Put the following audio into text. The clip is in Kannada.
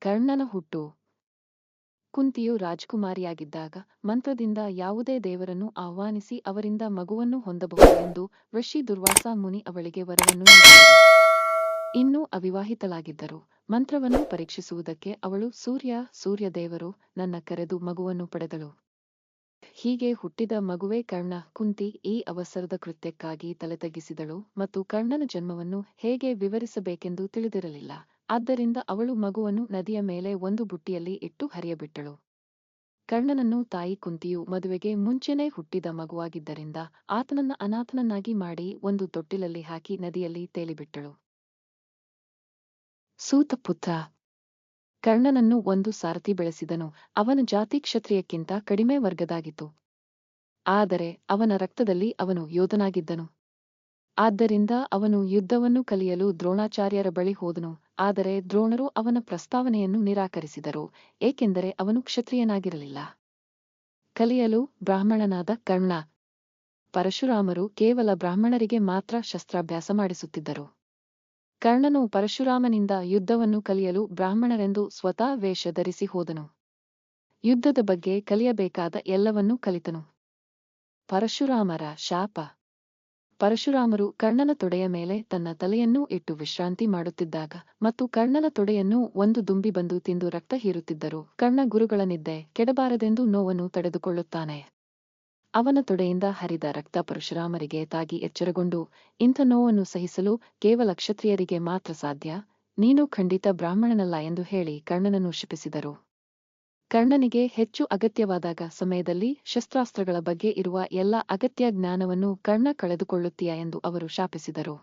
ಕರ್ಣನ ಹುಟ್ಟು. ಕುಂತಿಯು ರಾಜಕುಮಾರಿಯಾಗಿದ್ದಾಗ ಮಂತ್ರದಿಂದ ಯಾವುದೇ ದೇವರನ್ನು ಆಹ್ವಾನಿಸಿ ಅವರಿಂದ ಮಗುವನ್ನು ಹೊಂದಬಹುದೆಂದು ಋಷಿ ದುರ್ವಾಸ ಮುನಿ ಅವಳಿಗೆ ವರವನ್ನು ನೀಡಿದರು. ಇನ್ನೂ ಅವಿವಾಹಿತಳಾಗಿದ್ದರು. ಮಂತ್ರವನ್ನು ಪರೀಕ್ಷಿಸುವುದಕ್ಕೆ ಅವಳು ಸೂರ್ಯದೇವರು ನನ್ನ ಕರೆದು ಮಗುವನ್ನು ಪಡೆದಳು. ಹೀಗೆ ಹುಟ್ಟಿದ ಮಗುವೇ ಕರ್ಣ. ಕುಂತಿ ಈ ಅವಸರದ ಕೃತ್ಯಕ್ಕಾಗಿ ತಲೆತಗ್ಗಿಸಿದಳು ಮತ್ತು ಕರ್ಣನ ಜನ್ಮವನ್ನು ಹೇಗೆ ವಿವರಿಸಬೇಕೆಂದು ತಿಳಿದಿರಲಿಲ್ಲ. ಆದ್ದರಿಂದ ಅವಳು ಮಗುವನ್ನು ನದಿಯ ಮೇಲೆ ಒಂದು ಬುಟ್ಟಿಯಲ್ಲಿ ಇಟ್ಟು ಹರಿಯಬಿಟ್ಟಳು. ಕರ್ಣನನ್ನು ತಾಯಿ ಕುಂತಿಯು ಮದುವೆಗೆ ಮುಂಚೆನೇ ಹುಟ್ಟಿದ ಮಗುವಾಗಿದ್ದರಿಂದ ಆತನನ್ನ ಅನಾಥನನ್ನಾಗಿ ಮಾಡಿ ಒಂದು ತೊಟ್ಟಿಲಲ್ಲಿ ಹಾಕಿ ನದಿಯಲ್ಲಿ ತೇಲಿಬಿಟ್ಟಳು. ಸೂತಪುತ್ರ. ಕರ್ಣನನ್ನು ಒಂದು ಸಾರಥಿ ಬೆಳೆಸಿದನು. ಅವನ ಜಾತಿ ಕ್ಷತ್ರಿಯಕ್ಕಿಂತ ಕಡಿಮೆ ವರ್ಗದಾಗಿತ್ತು. ಆದರೆ ಅವನ ರಕ್ತದಲ್ಲಿ ಅವನು ಯೋಧನಾಗಿದ್ದನು. ಆದ್ದರಿಂದ ಅವನು ಯುದ್ಧವನ್ನು ಕಲಿಯಲು ದ್ರೋಣಾಚಾರ್ಯರ ಬಳಿ ಹೋದನು. ಆದರೆ ದ್ರೋಣರು ಅವನ ಪ್ರಸ್ತಾವನೆಯನ್ನು ನಿರಾಕರಿಸಿದರು, ಏಕೆಂದರೆ ಅವನು ಕ್ಷತ್ರಿಯನಾಗಿರಲಿಲ್ಲ. ಕಲಿಯಲು ಬ್ರಾಹ್ಮಣನಾದ ಕರ್ಣ. ಪರಶುರಾಮರು ಕೇವಲ ಬ್ರಾಹ್ಮಣರಿಗೆ ಮಾತ್ರ ಶಸ್ತ್ರಾಭ್ಯಾಸ ಮಾಡಿಸುತ್ತಿದ್ದರು. ಕರ್ಣನು ಪರಶುರಾಮನಿಂದ ಯುದ್ಧವನ್ನು ಕಲಿಯಲು ಬ್ರಾಹ್ಮಣರೆಂದು ಸ್ವತಃ ವೇಷ ಧರಿಸಿ ಹೋದನು. ಯುದ್ಧದ ಬಗ್ಗೆ ಕಲಿಯಬೇಕಾದ ಎಲ್ಲವನ್ನೂ ಕಲಿತನು. ಪರಶುರಾಮರ ಶಾಪ. ಪರಶುರಾಮರು ಕರ್ಣನ ತೊಡೆಯ ಮೇಲೆ ತನ್ನ ತಲೆಯನ್ನೂ ಇಟ್ಟು ವಿಶ್ರಾಂತಿ ಮಾಡುತ್ತಿದ್ದಾಗ ಮತ್ತು ಕರ್ಣನ ತೊಡೆಯನ್ನು ಒಂದು ದುಂಬಿ ಬಂದು ತಿಂದು ರಕ್ತ ಹೀರುತ್ತಿದ್ದರು. ಕರ್ಣ ಗುರುಗಳ ನಿದ್ದೆ ಕೆಡಬಾರದೆಂದು ನೋವನ್ನು ತಡೆದುಕೊಳ್ಳುತ್ತಾನೆ. ಅವನ ತೊಡೆಯಿಂದ ಹರಿದ ರಕ್ತ ಪರಶುರಾಮರಿಗೆ ತಾಗಿ ಎಚ್ಚರಗೊಂಡು, ಇಂಥ ನೋವನ್ನು ಸಹಿಸಲು ಕೇವಲ ಕ್ಷತ್ರಿಯರಿಗೆ ಮಾತ್ರ ಸಾಧ್ಯ, ನೀನು ಖಂಡಿತ ಬ್ರಾಹ್ಮಣನಲ್ಲ ಎಂದು ಹೇಳಿ ಕರ್ಣನನ್ನು ಶಪಿಸಿದರು. ಕರ್ಣನಿಗೆ ಹೆಚ್ಚು ಅಗತ್ಯವಾದಾಗ ಸಮಯದಲ್ಲಿ ಶಸ್ತ್ರಾಸ್ತ್ರಗಳ ಬಗ್ಗೆ ಇರುವ ಎಲ್ಲ ಅಗತ್ಯ ಜ್ಞಾನವನ್ನು ಕರ್ಣ ಕಳೆದುಕೊಳ್ಳುತ್ತೀಯ ಎಂದು ಅವರು ಶಾಪಿಸಿದರು.